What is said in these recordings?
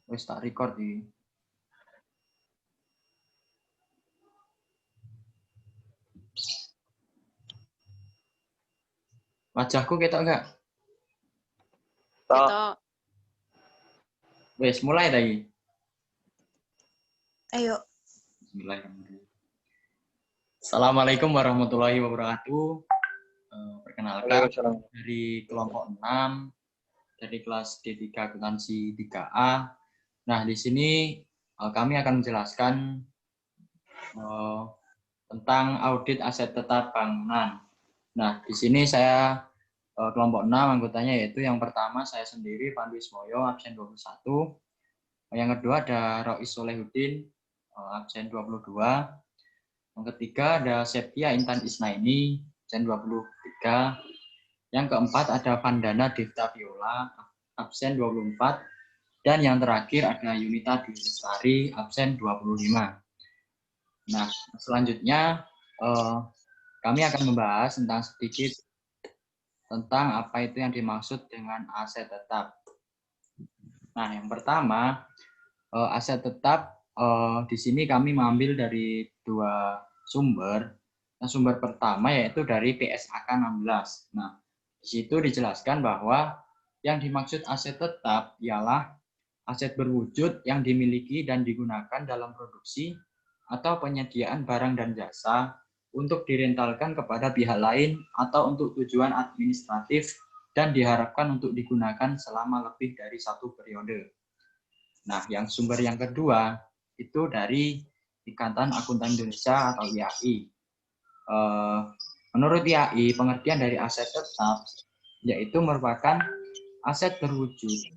Wis tak record iki. Wajahku ketok enggak? Ketok. Wis mulai ta iki? Ayo. Bismillahirrahmanirrahim. Assalamualaikum warahmatullahi wabarakatuh. Perkenalkan dari kelompok 6 dari kelas D3 akuntansi 3A. Nah, di sini kami akan menjelaskan tentang audit aset tetap bangunan. Nah, di sini saya kelompok 6 anggotanya, yaitu yang pertama saya sendiri Pandu Ismoyo absen 21. Yang kedua ada Rois Solehudin absen 22. Yang ketiga ada Septia Intan Isnaini absen 23. Yang keempat ada Vandana Devta Viola absen 24. Dan yang terakhir ada Yunita Dwi Lestari absen 25. Nah, selanjutnya kami akan membahas tentang sedikit tentang apa itu yang dimaksud dengan aset tetap. Nah, yang pertama, aset tetap di sini kami mengambil dari dua sumber. Nah, sumber pertama yaitu dari PSAK 16. Nah, di situ dijelaskan bahwa yang dimaksud aset tetap ialah aset berwujud yang dimiliki dan digunakan dalam produksi atau penyediaan barang dan jasa untuk direntalkan kepada pihak lain atau untuk tujuan administratif dan diharapkan untuk digunakan selama lebih dari satu periode. Nah, yang sumber yang kedua itu dari Ikatan Akuntan Indonesia atau IAI. Menurut IAI, pengertian dari aset tetap yaitu merupakan aset berwujud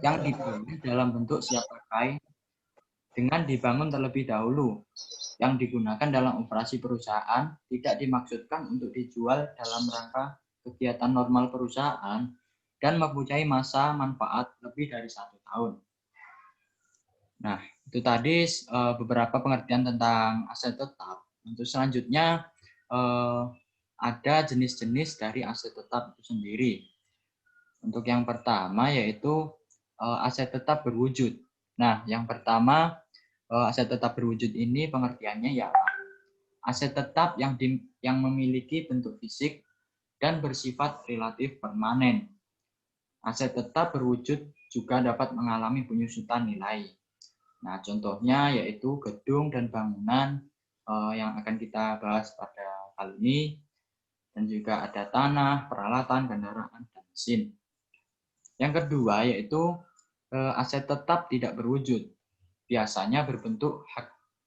yang dibangun dalam bentuk siap pakai dengan dibangun terlebih dahulu, yang digunakan dalam operasi perusahaan, tidak dimaksudkan untuk dijual dalam rangka kegiatan normal perusahaan, dan mempunyai masa manfaat lebih dari 1 tahun. Nah, itu tadi beberapa pengertian tentang aset tetap. Untuk selanjutnya, ada jenis-jenis dari aset tetap itu sendiri. Untuk yang pertama yaitu aset tetap berwujud. Nah, yang pertama, aset tetap berwujud ini pengertiannya ialah aset tetap yang memiliki bentuk fisik dan bersifat relatif permanen. Aset tetap berwujud juga dapat mengalami penyusutan nilai. Nah, contohnya yaitu gedung dan bangunan yang akan kita bahas pada kali ini, dan juga ada tanah, peralatan, kendaraan, dan mesin. Yang kedua yaitu aset tetap tidak berwujud. Biasanya berbentuk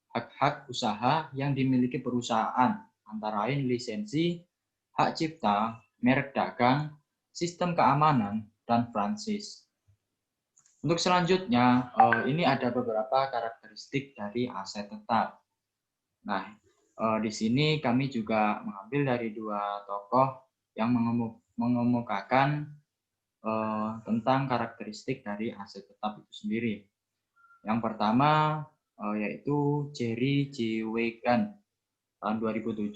hak-hak usaha yang dimiliki perusahaan, antara lain lisensi, hak cipta, merek dagang, sistem keamanan, dan franchise. Untuk selanjutnya, ini ada beberapa karakteristik dari aset tetap. Nah, di sini kami juga mengambil dari dua tokoh yang mengemukakan tentang karakteristik dari aset tetap itu sendiri. Yang pertama yaitu Jerry J. Wegan tahun 2007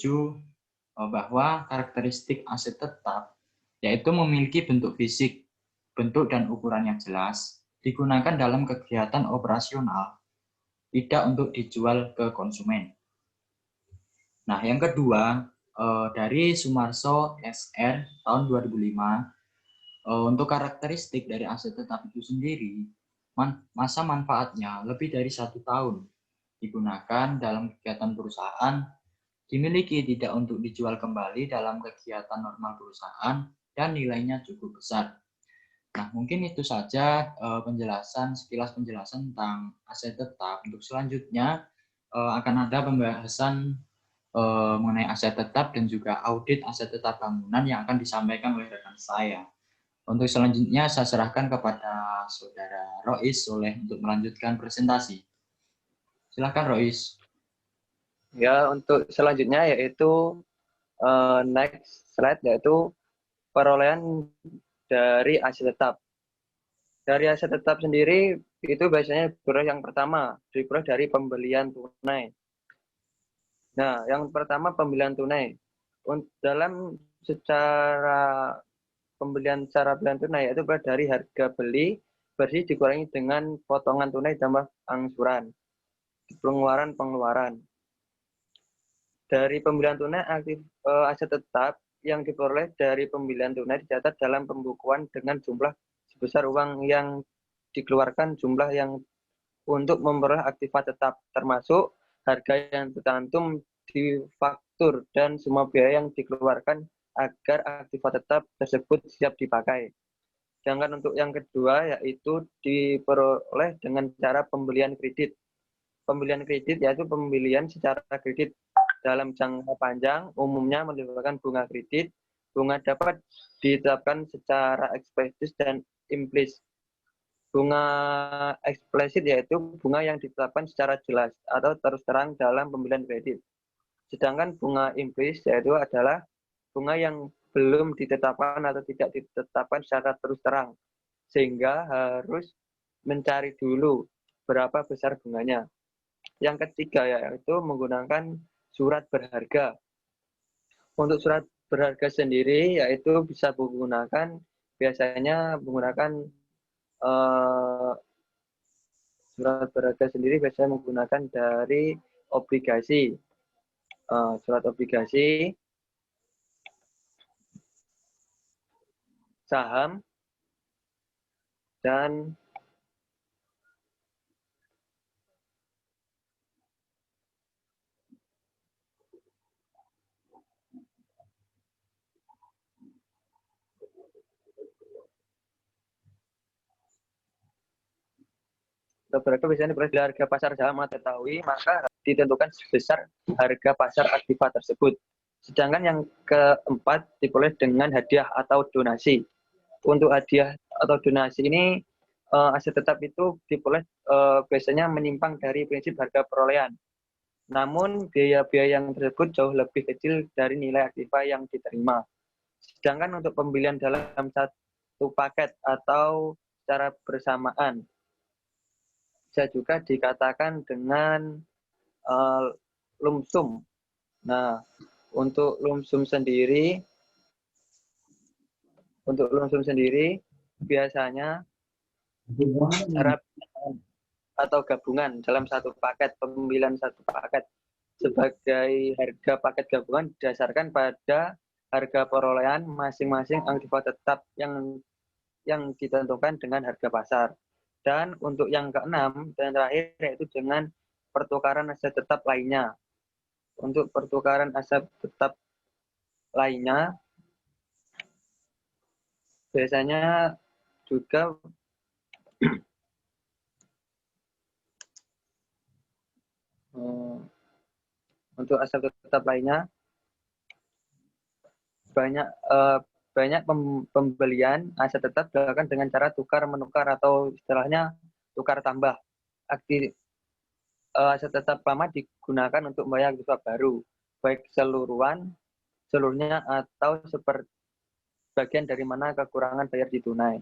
bahwa karakteristik aset tetap yaitu memiliki bentuk fisik, bentuk dan ukuran yang jelas, digunakan dalam kegiatan operasional, tidak untuk dijual ke konsumen. Nah, yang kedua dari Sumarso SR tahun 2005, untuk karakteristik dari aset tetap itu sendiri, masa manfaatnya lebih dari 1 tahun, digunakan dalam kegiatan perusahaan, dimiliki tidak untuk dijual kembali dalam kegiatan normal perusahaan, dan nilainya cukup besar. Nah, mungkin itu saja sekilas penjelasan tentang aset tetap. Untuk selanjutnya akan ada pembahasan mengenai aset tetap dan juga audit aset tetap bangunan yang akan disampaikan oleh rekan saya. Untuk selanjutnya saya serahkan kepada Saudara Rois Soleh untuk melanjutkan presentasi. Silakan Rois. Ya, untuk selanjutnya yaitu next slide yaitu perolehan dari aset tetap. Dari aset tetap sendiri itu biasanya diperoleh yang pertama, diperoleh dari pembelian tunai. Nah, yang pertama pembelian tunai. Dalam secara pembelian secara pembelian tunai yaitu dari harga beli bersih dikurangi dengan potongan tunai tambah angsuran. Pengeluaran. Dari pembelian tunai aset tetap yang diperoleh dari pembelian tunai dicatat dalam pembukuan dengan jumlah sebesar uang yang dikeluarkan, jumlah yang untuk memperoleh aktiva tetap, termasuk harga yang tercantum di faktur dan semua biaya yang dikeluarkan agar aktiva tetap tersebut siap dipakai. Sedangkan untuk yang kedua yaitu diperoleh dengan cara pembelian kredit. Pembelian kredit yaitu pembelian secara kredit dalam jangka panjang, umumnya melibatkan bunga kredit. Bunga dapat ditetapkan secara eksplisit dan implisit. Bunga eksplisit yaitu bunga yang ditetapkan secara jelas atau terus terang dalam pembelian kredit. Sedangkan bunga implisit yaitu adalah bunga yang belum ditetapkan atau tidak ditetapkan secara terus terang, sehingga harus mencari dulu berapa besar bunganya. Yang ketiga yaitu menggunakan surat berharga. Untuk surat berharga sendiri yaitu bisa biasanya menggunakan surat berharga sendiri biasanya menggunakan dari obligasi. Surat obligasi, saham, dan berharga biasanya diperoleh dari harga pasar saham ketahui, maka ditentukan sebesar harga pasar aktiva tersebut. Sedangkan yang keempat diperoleh dengan hadiah atau donasi. Untuk hadiah atau donasi ini aset tetap itu diperoleh biasanya menyimpang dari prinsip harga perolehan. Namun biaya-biaya yang tersebut jauh lebih kecil dari nilai aktiva yang diterima. Sedangkan untuk pembelian dalam satu paket atau secara bersamaan bisa juga dikatakan dengan lump sum. Nah, untuk lump sum sendiri biasanya secara atau gabungan dalam satu paket, pembelian satu paket sebagai harga paket gabungan didasarkan pada harga perolehan masing-masing aktiva tetap yang ditentukan dengan harga pasar. Dan untuk yang keenam dan terakhir yaitu dengan pertukaran aset tetap lainnya. Untuk pertukaran aset tetap lainnya biasanya juga untuk aset tetap lainnya banyak pembelian aset tetap dilakukan dengan cara tukar menukar atau istilahnya tukar tambah. Aset tetap lama digunakan untuk membayar aktiva baru, baik seluruhnya atau seperti bagian dari mana kekurangan bayar di tunai.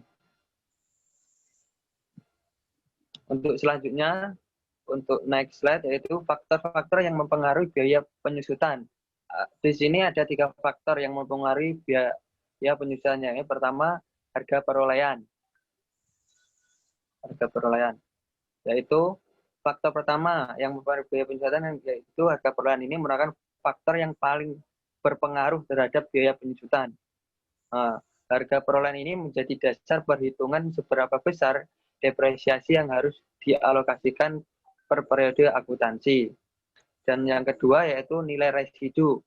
Untuk selanjutnya, untuk next slide yaitu faktor-faktor yang mempengaruhi biaya penyusutan. Di sini ada 3 faktor yang mempengaruhi biaya penyusutannya. Yang pertama, harga perolehan. Yaitu faktor pertama yang mempengaruhi biaya penyusutan yaitu harga perolehan. Ini merupakan faktor yang paling berpengaruh terhadap biaya penyusutan. Harga perolehan ini menjadi dasar perhitungan seberapa besar depresiasi yang harus dialokasikan per periode akuntansi. Dan yang kedua yaitu nilai residu.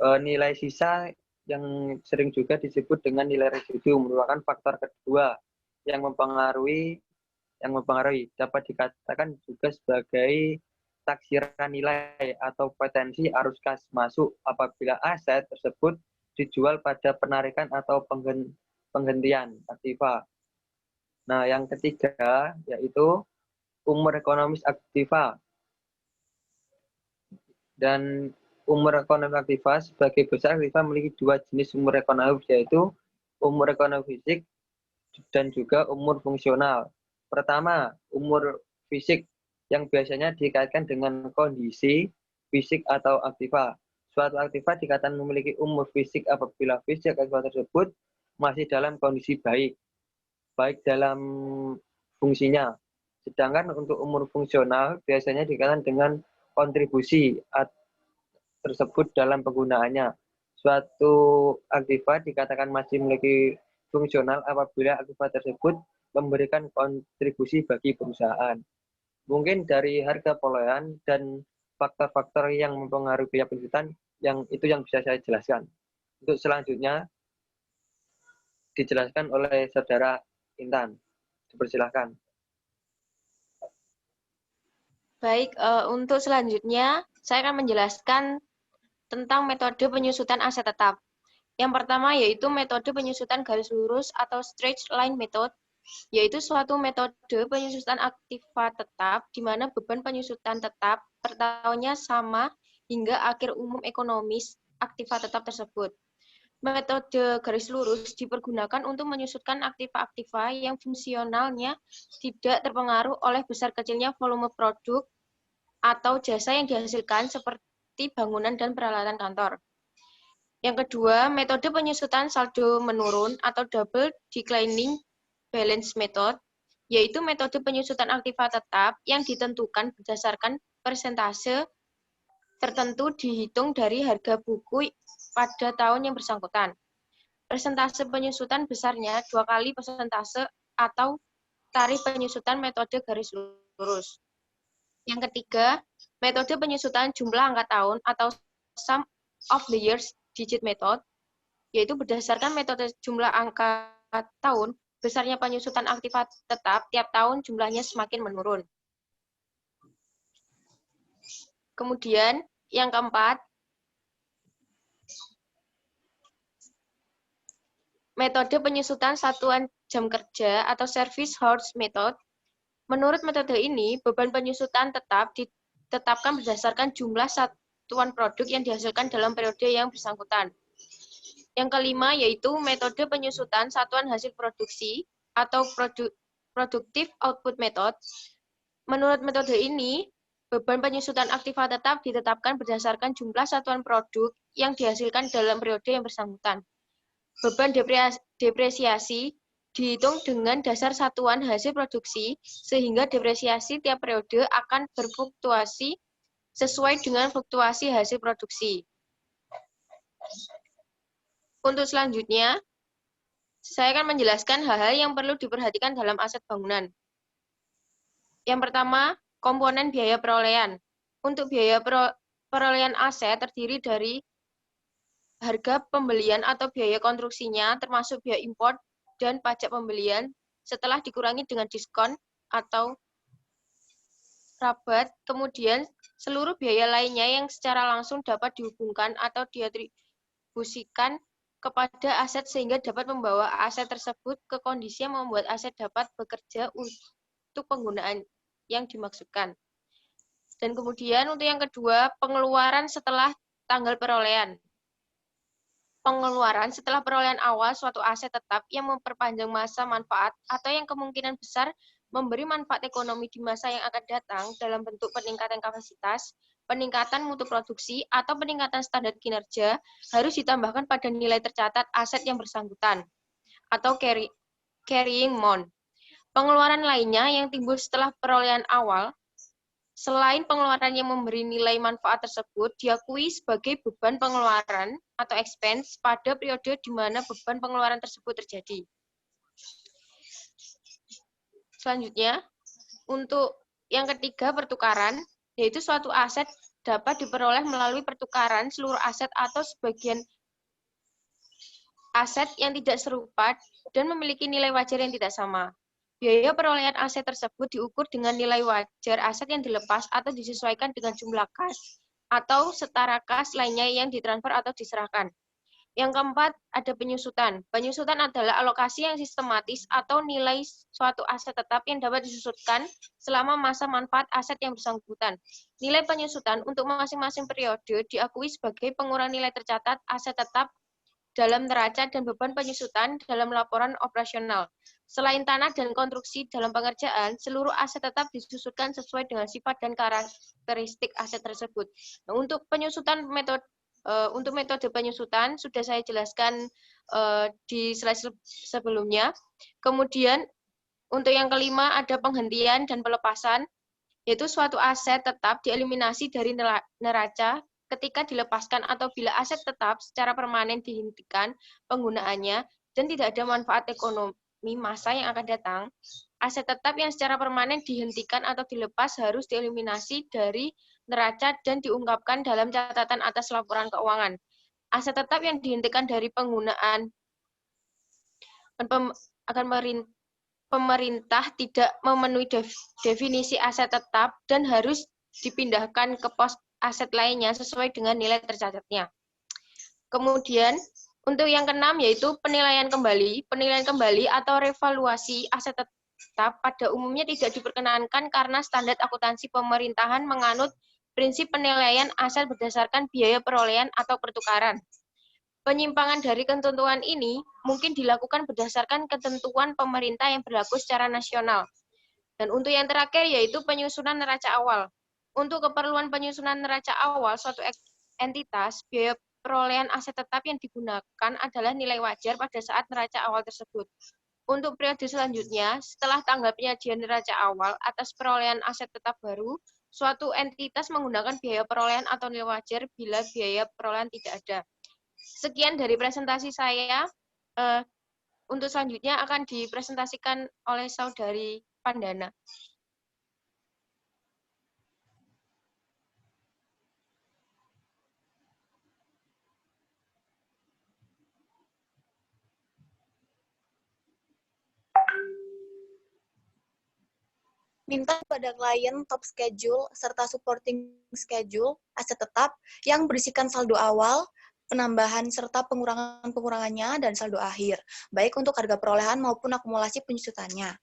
Nilai sisa yang sering juga disebut dengan nilai residu merupakan faktor kedua yang mempengaruhi dapat dikatakan juga sebagai taksiran nilai atau potensi arus kas masuk apabila aset tersebut dijual pada penarikan atau penghentian aktiva. Nah, yang ketiga yaitu umur ekonomis aktiva. Dan umur ekonomi aktiva sebagai besar aktiva memiliki 2 jenis umur ekonomi yaitu umur ekonomi fisik dan juga umur fungsional. Pertama, umur fisik yang biasanya dikaitkan dengan kondisi fisik atau aktiva. Suatu aktiva dikatakan memiliki umur fisik apabila fisik aktiva tersebut masih dalam kondisi baik. baik dalam fungsinya. Sedangkan untuk umur fungsional biasanya dikaitkan dengan kontribusi tersebut dalam penggunaannya. Suatu aktiva dikatakan masih memiliki fungsional apabila aktiva tersebut memberikan kontribusi bagi perusahaan. Mungkin dari harga perolehan dan faktor-faktor yang mempengaruhi biaya penjualan yang bisa saya jelaskan. Untuk selanjutnya dijelaskan oleh Saudara Intan. Dipersilahkan. Baik, untuk selanjutnya saya akan menjelaskan tentang metode penyusutan aset tetap. Yang pertama yaitu metode penyusutan garis lurus atau straight line method, yaitu suatu metode penyusutan aktiva tetap di mana beban penyusutan tetap per tahunnya sama hingga akhir umum ekonomis aktiva tetap tersebut. Metode garis lurus dipergunakan untuk menyusutkan aktiva-aktiva yang fungsionalnya tidak terpengaruh oleh besar kecilnya volume produk atau jasa yang dihasilkan seperti bangunan dan peralatan kantor. Yang kedua, metode penyusutan saldo menurun atau double declining balance method, yaitu metode penyusutan aktiva tetap yang ditentukan berdasarkan persentase tertentu dihitung dari harga buku pada tahun yang bersangkutan. Persentase penyusutan besarnya 2 kali persentase atau tarif penyusutan metode garis lurus. Yang ketiga, metode penyusutan jumlah angka tahun atau sum of the years digit method, yaitu berdasarkan metode jumlah angka tahun, besarnya penyusutan aktiva tetap tiap tahun jumlahnya semakin menurun. Kemudian, yang keempat, metode penyusutan satuan jam kerja atau service hours method. Menurut metode ini, beban penyusutan tetap ditetapkan berdasarkan jumlah satuan produk yang dihasilkan dalam periode yang bersangkutan. Yang kelima yaitu metode penyusutan satuan hasil produksi atau productive output method. Menurut metode ini, beban penyusutan aktiva tetap ditetapkan berdasarkan jumlah satuan produk yang dihasilkan dalam periode yang bersangkutan. Beban depresiasi dihitung dengan dasar satuan hasil produksi, sehingga depresiasi tiap periode akan berfluktuasi sesuai dengan fluktuasi hasil produksi. Untuk selanjutnya, saya akan menjelaskan hal-hal yang perlu diperhatikan dalam aset bangunan. Yang pertama, komponen biaya perolehan. Untuk biaya perolehan aset terdiri dari harga pembelian atau biaya konstruksinya, termasuk biaya impor dan pajak pembelian, setelah dikurangi dengan diskon atau rabat, kemudian seluruh biaya lainnya yang secara langsung dapat dihubungkan atau diatribusikan kepada aset sehingga dapat membawa aset tersebut ke kondisi yang membuat aset dapat bekerja untuk penggunaan yang dimaksudkan. Dan kemudian untuk yang kedua, pengeluaran setelah tanggal perolehan. Pengeluaran setelah perolehan awal suatu aset tetap yang memperpanjang masa manfaat atau yang kemungkinan besar memberi manfaat ekonomi di masa yang akan datang dalam bentuk peningkatan kapasitas, peningkatan mutu produksi, atau peningkatan standar kinerja harus ditambahkan pada nilai tercatat aset yang bersangkutan atau carrying amount. Pengeluaran lainnya yang timbul setelah perolehan awal, selain pengeluaran yang memberi nilai manfaat tersebut, diakui sebagai beban pengeluaran atau expense pada periode di mana beban pengeluaran tersebut terjadi. Selanjutnya, untuk yang ketiga, pertukaran, yaitu suatu aset dapat diperoleh melalui pertukaran seluruh aset atau sebagian aset yang tidak serupa dan memiliki nilai wajar yang tidak sama. Biaya perolehan aset tersebut diukur dengan nilai wajar aset yang dilepas atau disesuaikan dengan jumlah kas atau setara kas lainnya yang ditransfer atau diserahkan. Yang keempat, ada penyusutan. Penyusutan adalah alokasi yang sistematis atau nilai suatu aset tetap yang dapat disusutkan selama masa manfaat aset yang bersangkutan. Nilai penyusutan untuk masing-masing periode diakui sebagai pengurang nilai tercatat aset tetap dalam neraca dan beban penyusutan dalam laporan operasional. Selain tanah dan konstruksi dalam pengerjaan, seluruh aset tetap disusutkan sesuai dengan sifat dan karakteristik aset tersebut. Nah, untuk penyusutan metode Untuk metode penyusutan sudah saya jelaskan di slide sebelumnya. Kemudian untuk yang kelima ada penghentian dan pelepasan, yaitu suatu aset tetap dieliminasi dari neraca ketika dilepaskan atau bila aset tetap secara permanen dihentikan penggunaannya dan tidak ada manfaat ekonomi masa yang akan datang. Aset tetap yang secara permanen dihentikan atau dilepas harus dieliminasi dari neraca dan diungkapkan dalam catatan atas laporan keuangan. Aset tetap yang dihentikan dari penggunaan akan pemerintah tidak memenuhi definisi aset tetap dan harus dipindahkan ke pos aset lainnya sesuai dengan nilai tercatatnya. Kemudian, untuk yang keenam yaitu penilaian kembali. Penilaian kembali atau revaluasi aset tetap pada umumnya tidak diperkenankan karena standar akuntansi pemerintahan menganut prinsip penilaian aset berdasarkan biaya perolehan atau pertukaran. Penyimpangan dari ketentuan ini mungkin dilakukan berdasarkan ketentuan pemerintah yang berlaku secara nasional. Dan untuk yang terakhir yaitu penyusunan neraca awal. Untuk keperluan penyusunan neraca awal suatu entitas, biaya perolehan aset tetap yang digunakan adalah nilai wajar pada saat neraca awal tersebut. Untuk periode selanjutnya, setelah tanggal penyajian neraca awal atas perolehan aset tetap baru, suatu entitas menggunakan biaya perolehan atau nilai wajar bila biaya perolehan tidak ada. Sekian dari presentasi saya. Untuk selanjutnya akan dipresentasikan oleh Saudari Pandana. Minta pada klien top schedule serta supporting schedule aset tetap yang berisikan saldo awal, penambahan serta pengurangannya dan saldo akhir, baik untuk harga perolehan maupun akumulasi penyusutannya.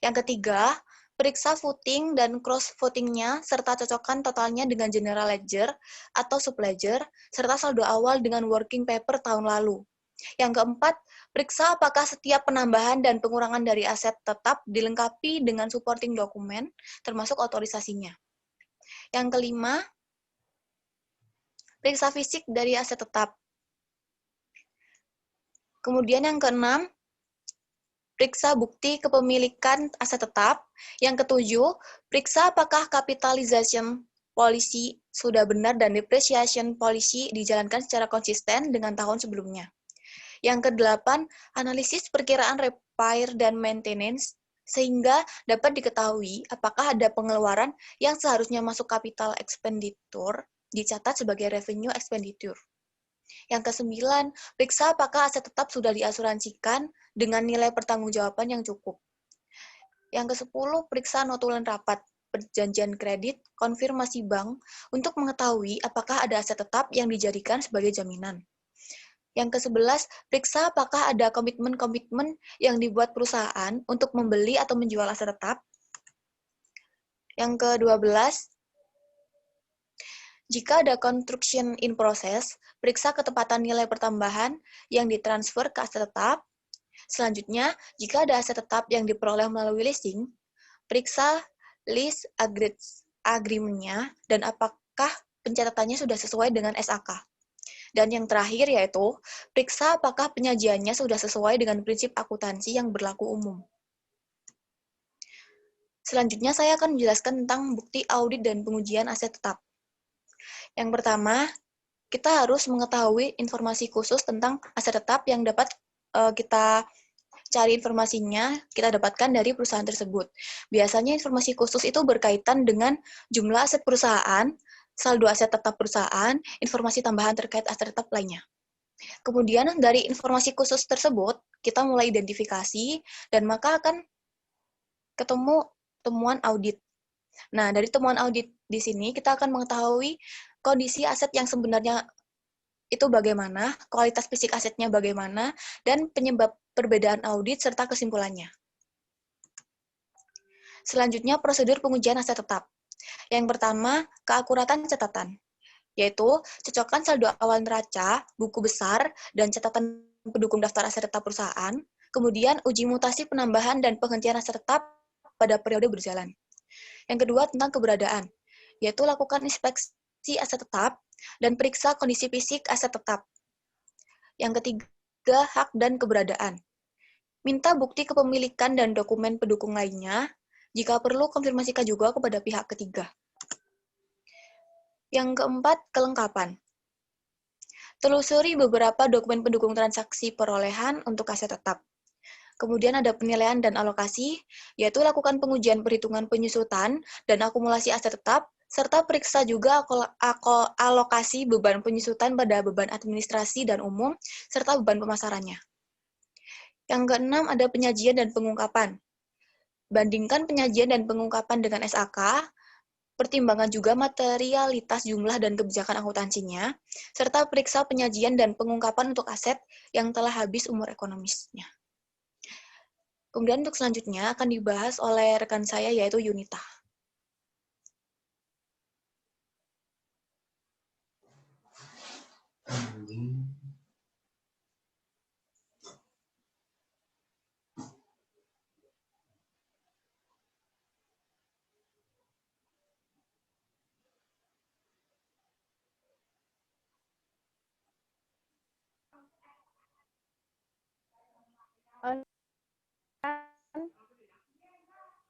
Yang ketiga, periksa footing dan cross footingnya serta cocokkan totalnya dengan general ledger atau subledger serta saldo awal dengan working paper tahun lalu. Yang keempat, periksa apakah setiap penambahan dan pengurangan dari aset tetap dilengkapi dengan supporting dokumen, termasuk otorisasinya. Yang kelima, periksa fisik dari aset tetap. Kemudian yang keenam, periksa bukti kepemilikan aset tetap. Yang ketujuh, periksa apakah capitalization policy sudah benar dan depreciation policy dijalankan secara konsisten dengan tahun sebelumnya. Yang kedelapan, analisis perkiraan repair dan maintenance, sehingga dapat diketahui apakah ada pengeluaran yang seharusnya masuk capital expenditure dicatat sebagai revenue expenditure. Yang kesembilan, periksa apakah aset tetap sudah diasuransikan dengan nilai pertanggungjawaban yang cukup. Yang kesepuluh, periksa notulen rapat, perjanjian kredit, konfirmasi bank, untuk mengetahui apakah ada aset tetap yang dijadikan sebagai jaminan. Yang ke-11, periksa apakah ada komitmen-komitmen yang dibuat perusahaan untuk membeli atau menjual aset tetap. Yang ke-12, jika ada construction in process, periksa ketepatan nilai pertambahan yang ditransfer ke aset tetap. Selanjutnya, jika ada aset tetap yang diperoleh melalui leasing, periksa lease agreement-nya dan apakah pencatatannya sudah sesuai dengan SAK. Dan yang terakhir yaitu, periksa apakah penyajiannya sudah sesuai dengan prinsip akuntansi yang berlaku umum. Selanjutnya saya akan menjelaskan tentang bukti audit dan pengujian aset tetap. Yang pertama, kita harus mengetahui informasi khusus tentang aset tetap yang dapat kita cari informasinya, kita dapatkan dari perusahaan tersebut. Biasanya informasi khusus itu berkaitan dengan jumlah aset perusahaan, saldo aset tetap perusahaan, informasi tambahan terkait aset tetap lainnya. Kemudian dari informasi khusus tersebut, kita mulai identifikasi dan maka akan ketemu temuan audit. Nah, dari temuan audit di sini kita akan mengetahui kondisi aset yang sebenarnya itu bagaimana, kualitas fisik asetnya bagaimana, dan penyebab perbedaan audit serta kesimpulannya. Selanjutnya, prosedur pengujian aset tetap. Yang pertama, keakuratan catatan, yaitu cocokkan saldo awal neraca, buku besar, dan catatan pendukung daftar aset tetap perusahaan, kemudian uji mutasi penambahan dan penghentian aset tetap pada periode berjalan. Yang kedua, tentang keberadaan, yaitu lakukan inspeksi aset tetap, dan periksa kondisi fisik aset tetap. Yang ketiga, hak dan keberadaan. Minta bukti kepemilikan dan dokumen pendukung lainnya. Jika perlu, konfirmasikan juga kepada pihak ketiga. Yang keempat, kelengkapan. Telusuri beberapa dokumen pendukung transaksi perolehan untuk aset tetap. Kemudian ada penilaian dan alokasi, yaitu lakukan pengujian perhitungan penyusutan dan akumulasi aset tetap, serta periksa juga alokasi beban penyusutan pada beban administrasi dan umum, serta beban pemasarannya. Yang keenam ada penyajian dan pengungkapan. Bandingkan penyajian dan pengungkapan dengan SAK, pertimbangan juga materialitas jumlah dan kebijakan akuntansinya, serta periksa penyajian dan pengungkapan untuk aset yang telah habis umur ekonomisnya. Kemudian untuk selanjutnya akan dibahas oleh rekan saya yaitu Yunita.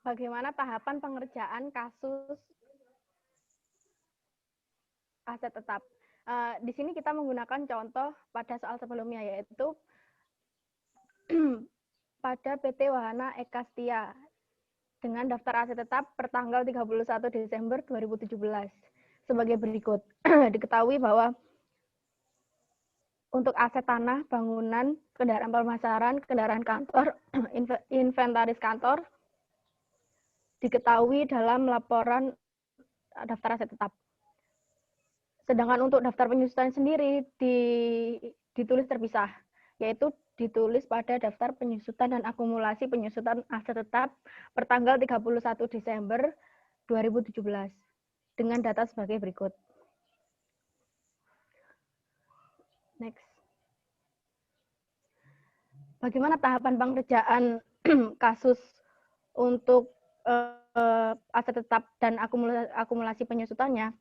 Bagaimana tahapan pengerjaan kasus aset tetap? Di sini kita menggunakan contoh pada soal sebelumnya, yaitu pada PT Wahana Ekastia dengan daftar aset tetap pertanggal 31 Desember 2017 sebagai berikut. Diketahui bahwa untuk aset tanah, bangunan, kendaraan pemasaran, kendaraan kantor, inventaris kantor, diketahui dalam laporan daftar aset tetap. Sedangkan untuk daftar penyusutan sendiri ditulis terpisah, yaitu ditulis pada daftar penyusutan dan akumulasi penyusutan aset tetap pertanggal 31 Desember 2017 dengan data sebagai berikut. Next. Bagaimana tahapan pengerjaan kasus untuk aset tetap dan akumulasi penyusutannya?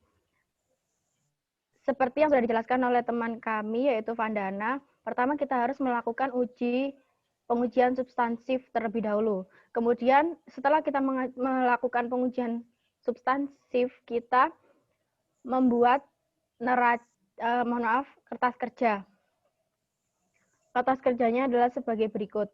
Seperti yang sudah dijelaskan oleh teman kami, yaitu Vandana, pertama kita harus melakukan pengujian substansif terlebih dahulu. Kemudian setelah kita melakukan pengujian substansif, kita membuat kertas kerja. Kertas kerjanya adalah sebagai berikut.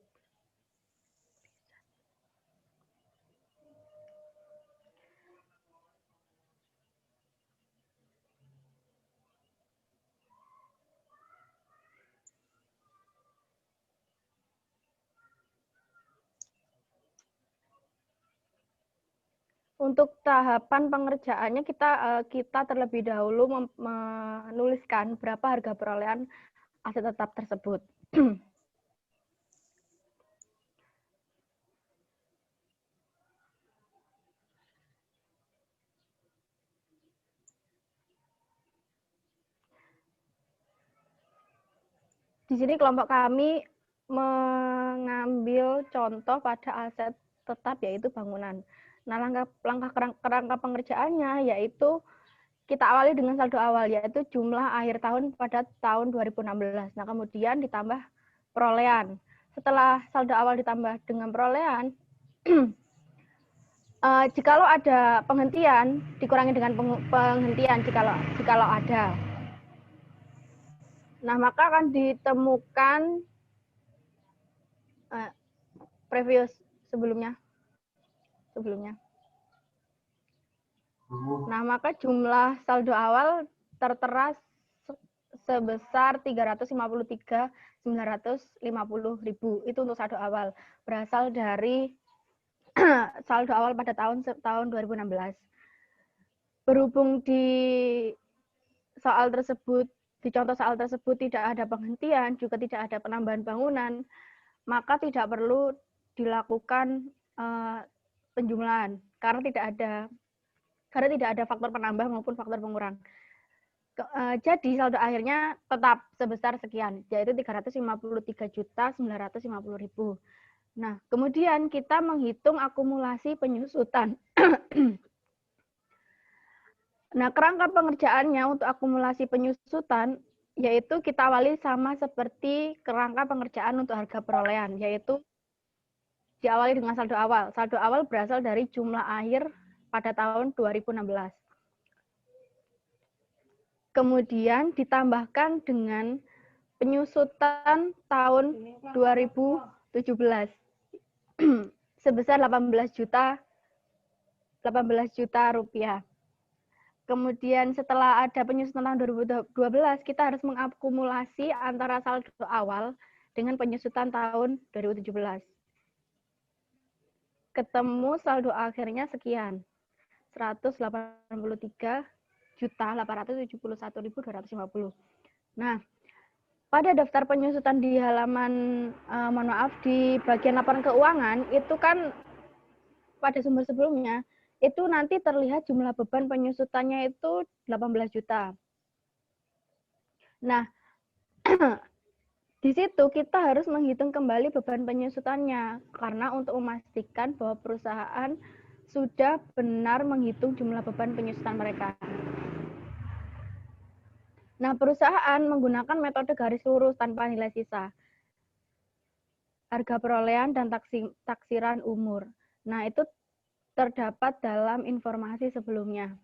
Untuk tahapan pengerjaannya kita terlebih dahulu menuliskan berapa harga perolehan aset tetap tersebut. Di sini kelompok kami mengambil contoh pada aset tetap yaitu bangunan. Nah, langkah pengerjaannya yaitu kita awali dengan saldo awal, yaitu jumlah akhir tahun pada tahun 2016. Nah, kemudian ditambah perolehan. Setelah saldo awal ditambah dengan perolehan, jikalau ada penghentian, dikurangi dengan penghentian jikalau ada. Nah, maka akan ditemukan previous sebelumnya. Nah, maka jumlah saldo awal tertera sebesar 353.950.000. Itu untuk saldo awal. Berasal dari saldo awal pada tahun 2016. Berhubung di contoh soal tersebut tidak ada penghentian, juga tidak ada penambahan bangunan, maka tidak perlu dilakukan penjumlahan karena tidak ada faktor penambah maupun faktor pengurang. Jadi saldo akhirnya tetap sebesar sekian, yaitu 353.950.000. Nah, kemudian kita menghitung akumulasi penyusutan. Nah, kerangka pengerjaannya untuk akumulasi penyusutan, yaitu kita awali sama seperti kerangka pengerjaan untuk harga perolehan, yaitu diawali dengan saldo awal. Saldo awal berasal dari jumlah akhir pada tahun 2016. Kemudian ditambahkan dengan penyusutan tahun 2017 sebesar 18 juta rupiah. Kemudian setelah ada penyusutan tahun 2012, kita harus mengakumulasi antara saldo awal dengan penyusutan tahun 2017. Ketemu saldo akhirnya sekian, 183.871.250. Nah, pada daftar penyusutan di halaman, di bagian laporan keuangan, itu kan pada sumber sebelumnya, itu nanti terlihat jumlah beban penyusutannya itu 18 juta. Nah, di situ kita harus menghitung kembali beban penyusutannya, karena untuk memastikan bahwa perusahaan sudah benar menghitung jumlah beban penyusutan mereka. Nah, perusahaan menggunakan metode garis lurus tanpa nilai sisa, harga perolehan, dan taksiran umur. Nah, itu terdapat dalam informasi sebelumnya.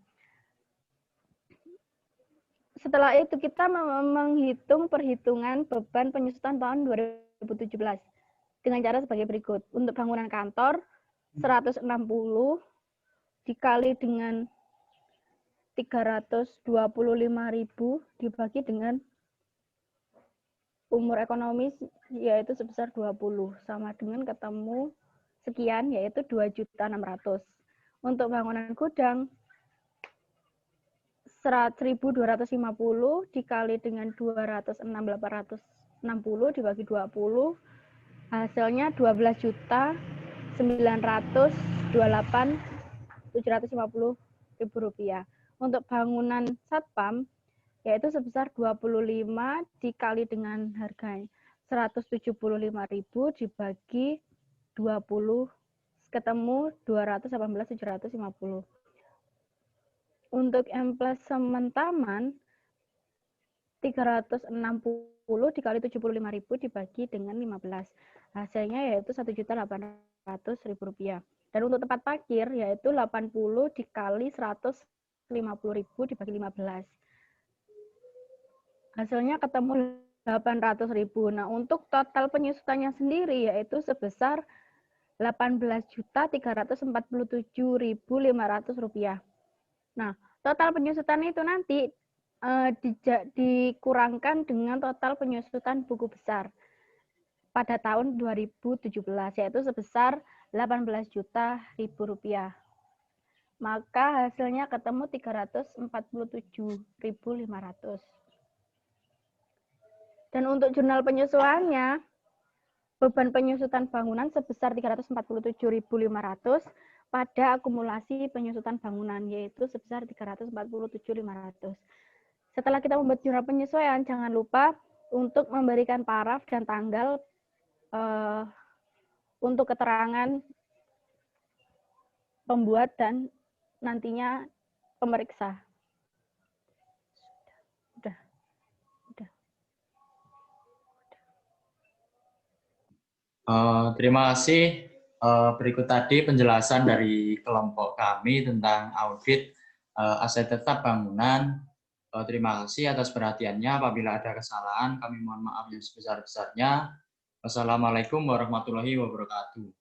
Setelah itu kita menghitung perhitungan beban penyusutan tahun 2017 dengan cara sebagai berikut. Untuk bangunan kantor 160 dikali dengan 325.000 dibagi dengan umur ekonomis yaitu sebesar 20 sama dengan ketemu sekian yaitu 2.600.000. Untuk bangunan gudang 1.250 dikali dengan 206.860 dibagi 20 hasilnya 12.928.750.000 rupiah. Untuk bangunan satpam yaitu sebesar 25 dikali dengan harga 175.000 dibagi 20 ketemu 218.750. Untuk emplasemen taman 360 dikali 75.000 dibagi dengan 15. Hasilnya yaitu 1.800.000 rupiah. Dan untuk tempat parkir yaitu 80 dikali 150.000 dibagi 15. Hasilnya ketemu 800.000. Nah, untuk total penyusutannya sendiri yaitu sebesar 18.347.500 rupiah. Nah, total penyusutan itu nanti dikurangkan dengan total penyusutan buku besar pada tahun 2017 yaitu sebesar 18.000.000 rupiah. Maka hasilnya ketemu 347.500. Dan untuk jurnal penyusuannya beban penyusutan bangunan sebesar 347.500 pada akumulasi penyusutan bangunan yaitu sebesar 347.500. Setelah kita membuat jurnal penyesuaian, jangan lupa untuk memberikan paraf dan tanggal untuk keterangan pembuat dan nantinya pemeriksa. Udah. Terima kasih. Berikut tadi penjelasan dari kelompok kami tentang audit aset tetap bangunan. Terima kasih atas perhatiannya. Apabila ada kesalahan, kami mohon maaf yang sebesar-besarnya. Wassalamualaikum warahmatullahi wabarakatuh.